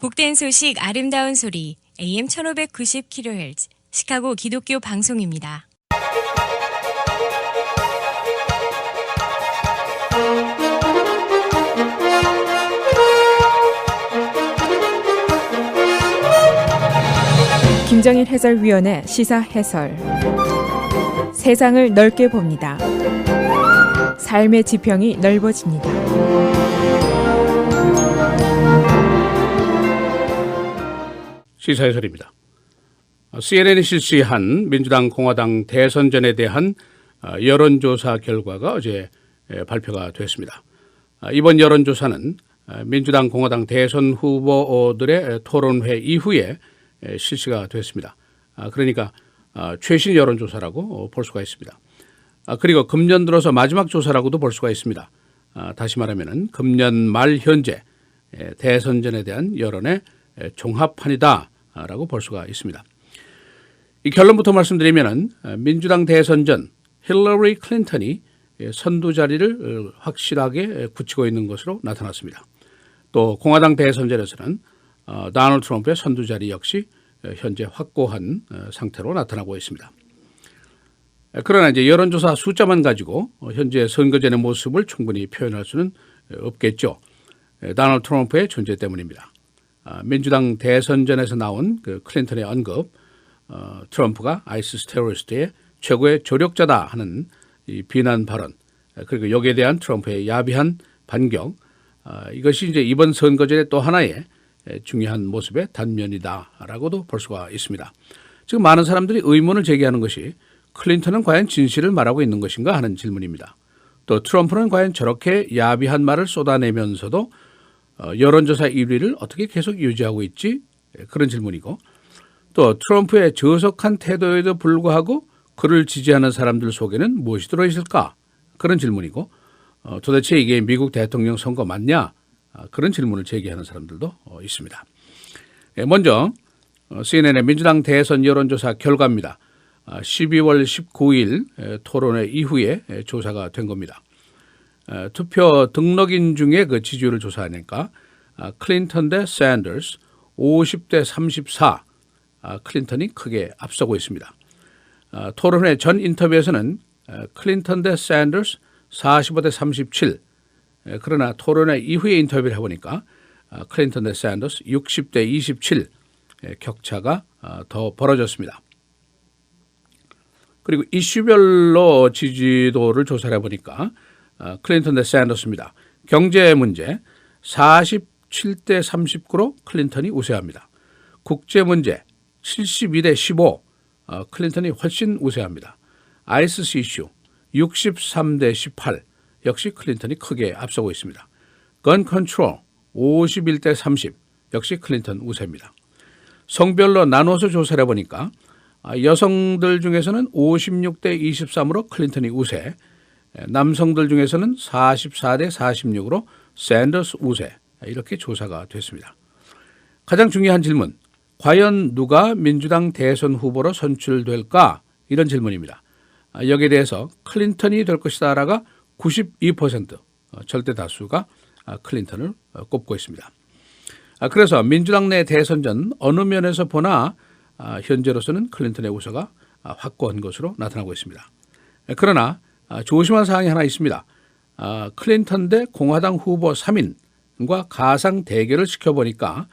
복된 소식 아름다운 소리 AM 1590kHz 시카고 기독교 방송입니다. 김정일 해설위원의 시사 해설. 세상을 넓게 봅니다. 삶의 지평이 넓어집니다. 시사 해설입니다. CNN이 실시한 민주당 공화당 대선전에 대한 여론조사 결과가 어제 발표가 됐습니다. 이번 여론조사는 민주당 공화당 대선 후보들의 토론회 이후에 실시가 됐습니다. 그러니까 최신 여론조사라고 볼 수가 있습니다. 그리고 금년 들어서 마지막 조사라고도 볼 수가 있습니다. 다시 말하면 금년 말 현재 대선전에 대한 여론의 종합판이다라고 볼 수가 있습니다. 이 결론부터 말씀드리면 민주당 대선전 힐러리 클린턴이 선두 자리를 확실하게 굳히고 있는 것으로 나타났습니다. 또 공화당 대선전에서는 도널드 트럼프의 선두 자리 역시 현재 확고한 상태로 나타나고 있습니다. 그러나 이제 여론조사 숫자만 가지고 현재 선거전의 모습을 충분히 표현할 수는 없겠죠. 도널드 트럼프의 존재 때문입니다. 민주당 대선전에서 나온 그 클린턴의 언급, 트럼프가 아이시스 테러리스트의 최고의 조력자다 하는 이 비난 발언, 그리고 여기에 대한 트럼프의 야비한 반격, 이것이 이제 이번 선거전의 또 하나의 중요한 모습의 단면이다라고도 볼 수가 있습니다. 지금 많은 사람들이 의문을 제기하는 것이 클린턴은 과연 진실을 말하고 있는 것인가 하는 질문입니다. 또 트럼프는 과연 저렇게 야비한 말을 쏟아내면서도 여론조사 1위를 어떻게 계속 유지하고 있지? 그런 질문이고, 또 트럼프의 저속한 태도에도 불구하고 그를 지지하는 사람들 속에는 무엇이 들어있을까? 그런 질문이고, 도대체 이게 미국 대통령 선거 맞냐? 그런 질문을 제기하는 사람들도 있습니다. 먼저 CNN의 민주당 대선 여론조사 결과입니다. 12월 19일 토론회 이후에 조사가 된 겁니다. 투표 등록인 중에 그 지지율을 조사하니까 클린턴 대 샌더스 50대 34, 클린턴이 크게 앞서고 있습니다. 토론회 전 인터뷰에서는 클린턴 대 샌더스 45대 37, 그러나 토론회 이후에 인터뷰를 해보니까 클린턴 대 샌더스 60대 27 격차가 더 벌어졌습니다. 그리고 이슈별로 지지도를 조사를 해보니까 클린턴 대 샌더스입니다. 경제 문제 47대 39로 클린턴이 우세합니다. 국제 문제 72대 15, 클린턴이 훨씬 우세합니다. 아이시스 이슈 63대 18, 역시 클린턴이 크게 앞서고 있습니다. 건 컨트롤 51대 30, 역시 클린턴 우세입니다. 성별로 나눠서 조사를 해보니까 여성들 중에서는 56대 23으로 클린턴이 우세, 남성들 중에서는 44대 46으로 샌더스 우세, 이렇게 조사가 됐습니다. 가장 중요한 질문, 과연 누가 민주당 대선 후보로 선출될까? 이런 질문입니다. 여기에 대해서 클린턴이 될 것이다라가 92%, 절대 다수가 클린턴을 꼽고 있습니다. 그래서 민주당 내 대선전 어느 면에서 보나 현재로서는 클린턴의 우세가 확고한 것으로 나타나고 있습니다. 그러나 조심할 사항이 하나 있습니다. 클린턴 대 공화당 후보 3인과 가상 대결을 시켜보니까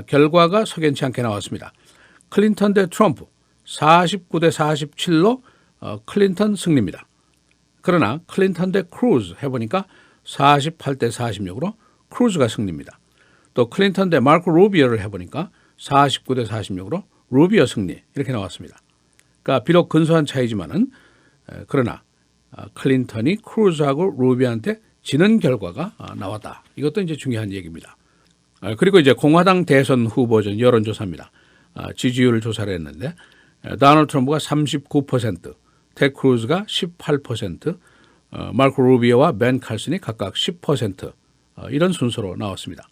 결과가 석연치 않게 나왔습니다. 클린턴 대 트럼프 49대 47로 클린턴 승리입니다. 그러나 클린턴 대 크루즈 해보니까 48대 46으로 크루즈가 승리입니다. 또 클린턴 대 마르코 루비오를 해보니까 49대 46으로 루비오 승리, 이렇게 나왔습니다. 그러니까 비록 근소한 차이지만은 그러나 클린턴이 크루즈하고 루비오한테 지는 결과가 나왔다. 이것도 이제 중요한 얘기입니다. 그리고 이제 공화당 대선 후보전 여론조사입니다. 지지율을 조사를 했는데 도널드 트럼프가 39%, 텍 크루즈가 18%, 마르코 루비오와 벤 칼슨이 각각 10%, 이런 순서로 나왔습니다.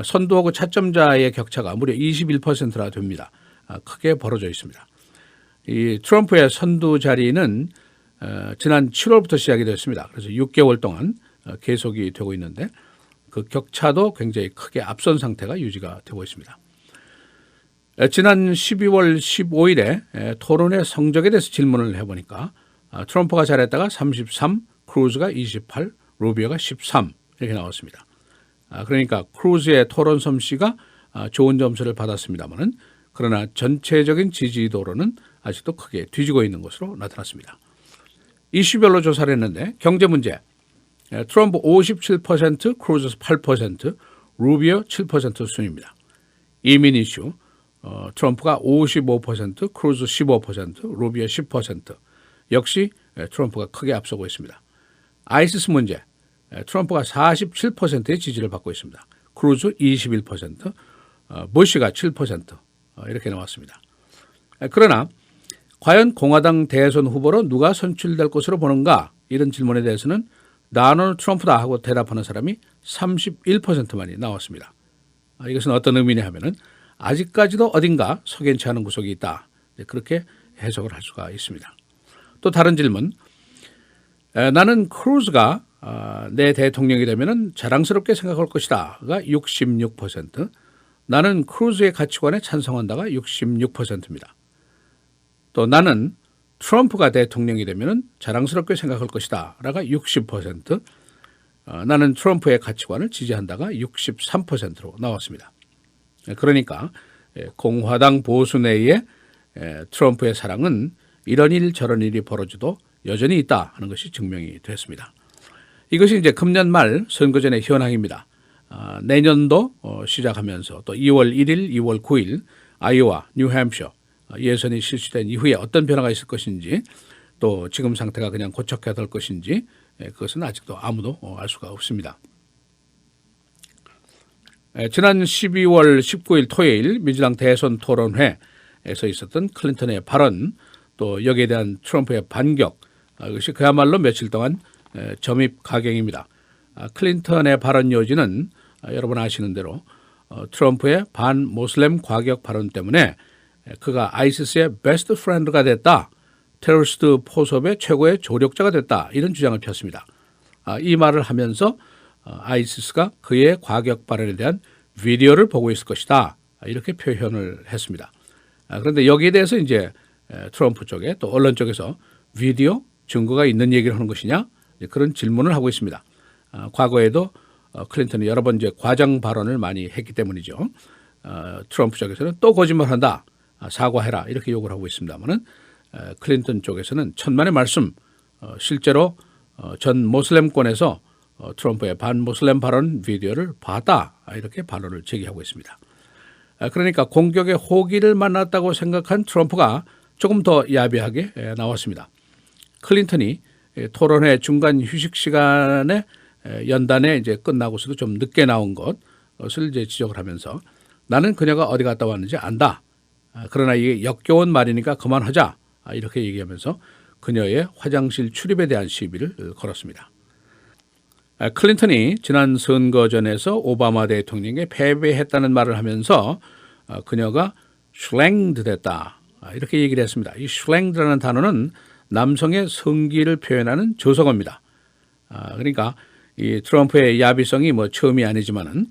선두하고 차점자의 격차가 무려 21%나 됩니다. 크게 벌어져 있습니다. 이 트럼프의 선두 자리는 지난 7월부터 시작이 됐습니다. 그래서 6개월 동안 계속이 되고 있는데 그 그 격차도 굉장히 크게 앞선 상태가 유지가 되고 있습니다. 지난 12월 15일에 토론회 성적에 대해서 질문을 해보니까 트럼프가 잘했다가 33, 크루즈가 28, 루비오가 13 이렇게 나왔습니다. 그러니까 크루즈의 토론 솜씨가 좋은 점수를 받았습니다만은 그러나 전체적인 지지도로는 아직도 크게 뒤지고 있는 것으로 나타났습니다. 이슈별로 조사를 했는데 경제 문제 트럼프 57%, 크루즈 8%, 루비오 7% 순입니다. 이민 이슈 트럼프가 55%, 크루즈 15%, 루비오 10% 역시 트럼프가 크게 앞서고 있습니다. 아이시스 문제 트럼프가 47%의 지지를 받고 있습니다. 크루즈 21%, 부시가 7% 이렇게 나왔습니다. 그러나 과연 공화당 대선 후보로 누가 선출될 것으로 보는가 이런 질문에 대해서는 나는 트럼프다 하고 대답하는 사람이 31%만이 나왔습니다. 이것은 어떤 의미냐 하면은 아직까지도 어딘가 석연치 않은 구석이 있다. 그렇게 해석을 할 수가 있습니다. 또 다른 질문. 나는 크루즈가 내 대통령이 되면은 자랑스럽게 생각할 것이다가 66%, 나는 크루즈의 가치관에 찬성한다가 66%입니다. 또 나는 트럼프가 대통령이 되면은 자랑스럽게 생각할 것이다라가 60%, 나는 트럼프의 가치관을 지지한다가 63%로 나왔습니다. 그러니까 공화당 보수 내에 트럼프의 사랑은 이런 일 저런 일이 벌어져도 여전히 있다 하는 것이 증명이 됐습니다. 이것이 이제 금년 말 선거 전의 현황입니다. 내년도 시작하면서 또 2월 1일, 2월 9일 아이오와, 뉴햄셔 예선이 실시된 이후에 어떤 변화가 있을 것인지 또 지금 상태가 그냥 고착해야 될 것인지 그것은 아직도 아무도 알 수가 없습니다. 지난 12월 19일 토요일 민주당 대선 토론회에서 있었던 클린턴의 발언 또 여기에 대한 트럼프의 반격 이것이 그야말로 며칠 동안 점입 가경입니다. 클린턴의 발언 요지는 여러분 아시는 대로 트럼프의 반모슬렘 과격 발언 때문에 그가 아이시스의 베스트 프렌드가 됐다. 테러리스트 포섭의 최고의 조력자가 됐다. 이런 주장을 폈습니다. 이 말을 하면서 아이시스가 그의 과격 발언에 대한 비디오를 보고 있을 것이다. 이렇게 표현을 했습니다. 그런데 여기에 대해서 이제 트럼프 쪽에 또 언론 쪽에서 비디오 증거가 있는 얘기를 하는 것이냐 그런 질문을 하고 있습니다. 과거에도 클린턴이 여러 번 이제 과장 발언을 많이 했기 때문이죠. 트럼프 쪽에서는 또 거짓말한다. 사과해라 이렇게 욕을 하고 있습니다만은 클린턴 쪽에서는 천만의 말씀 실제로 전 모슬렘권에서 트럼프의 반모슬렘 발언 비디오를 봤다 이렇게 반론을 제기하고 있습니다. 그러니까 공격의 호기를 만났다고 생각한 트럼프가 조금 더 야비하게 나왔습니다. 클린턴이 토론회 중간 휴식 시간에 연단에 이제 끝나고서도 좀 늦게 나온 것을 이제 지적을 하면서 나는 그녀가 어디 갔다 왔는지 안다. 그러나 이게 역겨운 말이니까 그만하자. 이렇게 얘기하면서 그녀의 화장실 출입에 대한 시비를 걸었습니다. 클린턴이 지난 선거전에서 오바마 대통령에게 패배했다는 말을 하면서 그녀가 슐랭드 됐다. 이렇게 얘기를 했습니다. 이 슐랭드라는 단어는 남성의 성기를 표현하는 조석어입니다. 그러니까 이 트럼프의 야비성이 뭐 처음이 아니지만은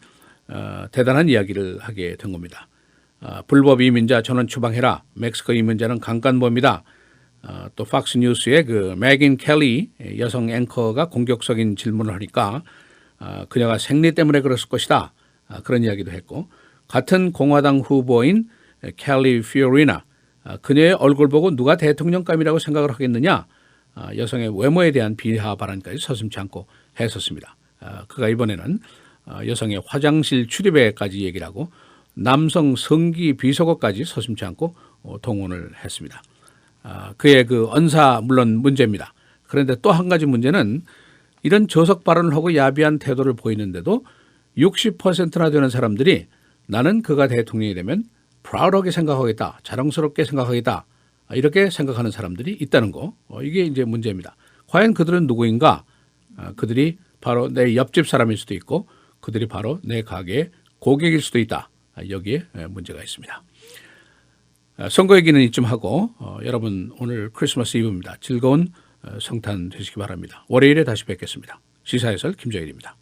대단한 이야기를 하게 된 겁니다. 불법 이민자 전원 추방해라. 멕시코 이민자는 강간범이다. 또 팍스 뉴스의 그 매긴 켈리 여성 앵커가 공격적인 질문을 하니까 그녀가 생리 때문에 그랬을 것이다. 그런 이야기도 했고 같은 공화당 후보인 켈리 피오리나 그녀의 얼굴 보고 누가 대통령감이라고 생각을 하겠느냐. 여성의 외모에 대한 비하 발언까지 서슴지 않고 했었습니다. 그가 이번에는 여성의 화장실 출입에까지 얘기를 하고 남성 성기 비속어까지 서슴지 않고 동원을 했습니다. 그의 그 언사 물론 문제입니다. 그런데 또 한 가지 문제는 이런 저속 발언을 하고 야비한 태도를 보이는데도 60%나 되는 사람들이 나는 그가 대통령이 되면 프라우드하게 생각하겠다. 자랑스럽게 생각하겠다. 이렇게 생각하는 사람들이 있다는 거. 이게 이제 문제입니다. 과연 그들은 누구인가? 그들이 바로 내 옆집 사람일 수도 있고 그들이 바로 내 가게의 고객일 수도 있다. 여기에 문제가 있습니다. 선거 얘기는 이쯤 하고 여러분 오늘 크리스마스 이브입니다. 즐거운 성탄 되시기 바랍니다. 월요일에 다시 뵙겠습니다. 시사해설 김정일입니다.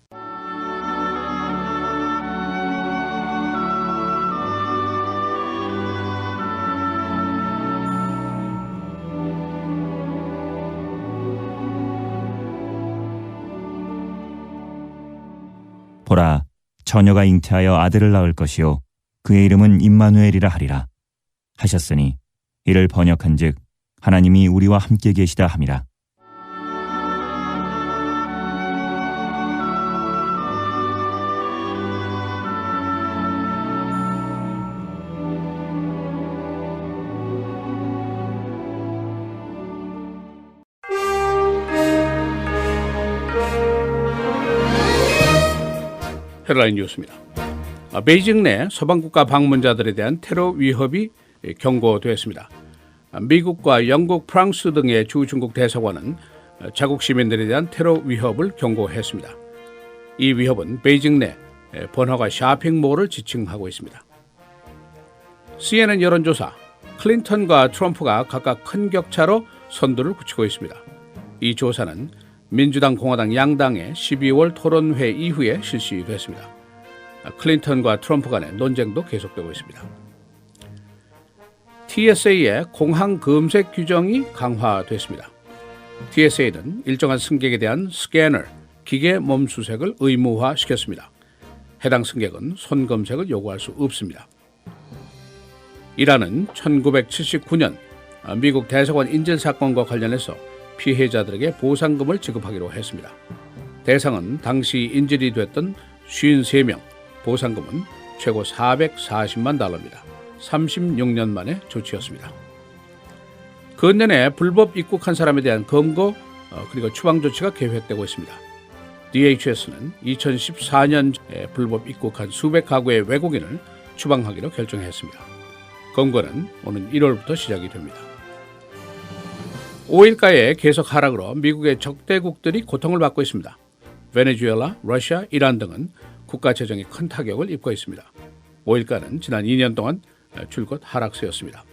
보라, 처녀가 잉태하여 아들을 낳을 것이요 그의 이름은 임마누엘이라 하리라 하셨으니 이를 번역한즉 하나님이 우리와 함께 계시다 함이라. 헤드라인 뉴스입니다. 베이징 내 서방국가 방문자들에 대한 테러 위협이 경고되었습니다. 미국과 영국, 프랑스 등의 주 중국 대사관은 자국 시민들에 대한 테러 위협을 경고했습니다. 이 위협은 베이징 내 번화가 쇼핑몰을 지칭하고 있습니다. CNN 여론조사, 클린턴과 트럼프가 각각 큰 격차로 선두를 굳히고 있습니다. 이 조사는 민주당, 공화당 양당의 12월 토론회 이후에 실시됐습니다. 클린턴과 트럼프 간의 논쟁도 계속되고 있습니다. TSA의 공항 검색 규정이 강화됐습니다. TSA는 일정한 승객에 대한 스캐너, 기계 몸수색을 의무화시켰습니다. 해당 승객은 손 검색을 요구할 수 없습니다. 이란은 1979년 미국 대사관 인질 사건과 관련해서 피해자들에게 보상금을 지급하기로 했습니다. 대상은 당시 인질이 됐던 53명, 보상금은 최고 440만 달러입니다. 36년 만의 조치였습니다. 근년에 불법 입국한 사람에 대한 검거 그리고 추방 조치가 계획되고 있습니다. DHS는 2014년에 불법 입국한 수백 가구의 외국인을 추방하기로 결정했습니다. 검거는 오는 1월부터 시작이 됩니다. 오일가의 계속 하락으로 미국의 적대국들이 고통을 받고 있습니다. 베네수엘라, 러시아, 이란 등은 국가 재정에 큰 타격을 입고 있습니다. 오일가는 지난 2년 동안 줄곧 하락세였습니다.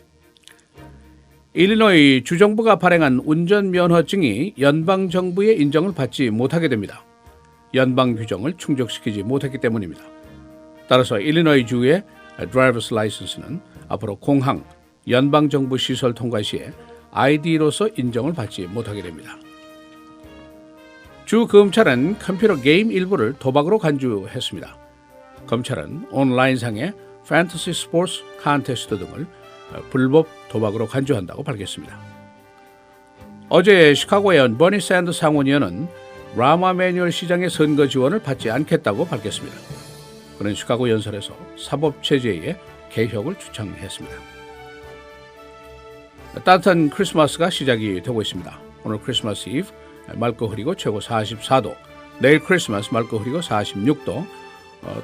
일리노이 주정부가 발행한 운전면허증이 연방정부의 인정을 받지 못하게 됩니다. 연방 규정을 충족시키지 못했기 때문입니다. 따라서 일리노이 주의 드라이버스 라이선스는 앞으로 공항, 연방정부 시설 통과 시에 ID로서 인정을 받지 못하게 됩니다. 주 검찰은 컴퓨터 게임 일부를 도박으로 간주했습니다. 검찰은 온라인상의 판타시 스포츠 콘테스트 등을 불법 도박으로 간주한다고 밝혔습니다. 어제 시카고의 버니 샌더스 상원의원은 라마 매뉴얼 시장의 선거 지원을 받지 않겠다고 밝혔습니다. 그는 시카고 연설에서 사법체제의 개혁을 주창했습니다. 따뜻한 크리스마스가 시작이 되고 있습니다. 오늘 크리스마스 이브 맑고 흐리고 최고 44도, 내일 크리스마스 맑고 흐리고 46도,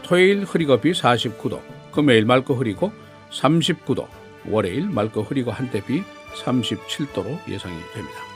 토요일 흐리고 비 49도, 금요일 맑고 흐리고 39도, 월요일 맑고 흐리고 한때 비 37도로 예상이 됩니다.